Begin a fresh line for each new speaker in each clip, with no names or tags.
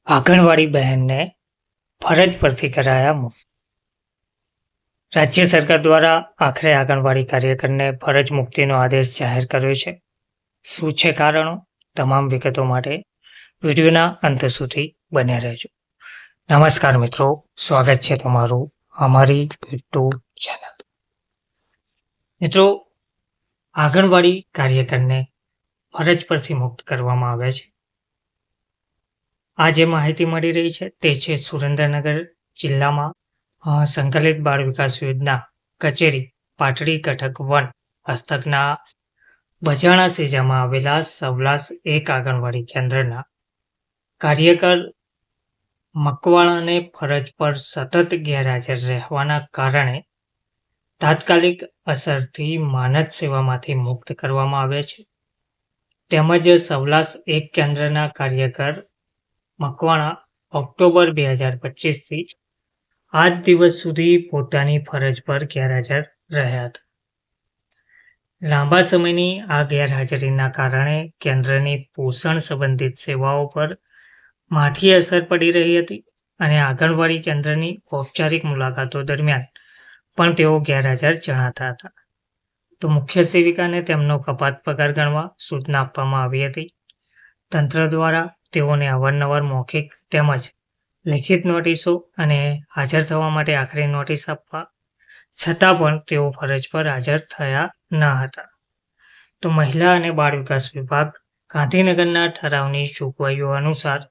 આંગણવાડી બહેનને ફરજ પરથી કરાયા મુક્ત. રાજ્ય સરકાર દ્વારા આખરે આંગણવાડી કાર્યકરને ફરજ મુક્તિનો આદેશ જાહેર કર્યો છે. શું છે કારણો? તમામ વિગતો માટે વિડીયોના અંત સુધી બન્યા રહેજો. નમસ્કાર મિત્રો, સ્વાગત છે તમારું અમારી યુટ્યુબ ચેનલ. મિત્રો, આંગણવાડી કાર્યકરને ફરજ પરથી મુક્ત કરવામાં આવ્યા છે. આ જે માહિતી મળી રહી છે તે છે સુરેન્દ્રનગર જિલ્લામાં સંકલિત બાળ વિકાસ યોજના કચેરી પાટડી કટક 1 હસ્તકના બજાણા સેજામાં આવેલા સવલાસ 1 આંગણવાડી કેન્દ્રના કાર્યકર મકવાણાને ફરજ પર સતત ગેરહાજર રહેવાના કારણે તાત્કાલિક અસરથી માનદ સેવામાંથી મુક્ત કરવામાં આવ્યા છે. તેમજ સવલાસ 1 કેન્દ્રના કાર્યકર મકવાણા ઓક્ટોબર 2025થી આજ દિવસ સુધી પોતાની ફરજ પર ગેરહાજર રહ્યા હતા. લાંબા સમયની આ ગેરહાજરીના કારણે કેન્દ્રની પોષણ સંબંધિત સેવાઓ પર માઠી અસર પડી રહી હતી અને આંગણવાડી કેન્દ્રની ઔપચારિક મુલાકાતો દરમિયાન પણ તેઓ ગેરહાજર જણાતા હતા. તો મુખ્ય સેવિકાને તેમનો કપાત પગાર ગણવા સૂચના આપવામાં આવી હતી. તંત્ર દ્વારા તેઓને અવારનવાર મૌખિક તેમજ લેખિત નોટિસો અને હાજર થવા માટે આખરી નોટિસ આપવા છતાં પણ તેઓ ફરજ પર હાજર થયા ન હતા. તો મહિલા અને બાળ વિકાસ વિભાગ ગાંધીનગરના ઠરાવની જોગવાઈઓ અનુસાર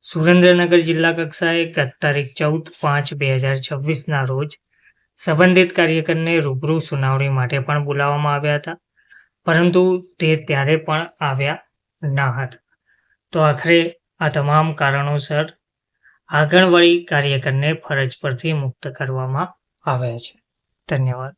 સુરેન્દ્રનગર જિલ્લા કક્ષાએ ગત તારીખ 14/5/2026ના રોજ સંબંધિત કાર્યકરને રૂબરૂ સુનાવણી માટે પણ બોલાવવામાં આવ્યા હતા, પરંતુ તે ત્યારે પણ આવ્યા ન હતા. તો આખરે આ તમામ કારણોસર આંગણવાડી કાર્યકરને ફરજ પરથી મુક્ત કરવામાં આવ્યા છે. ધન્યવાદ.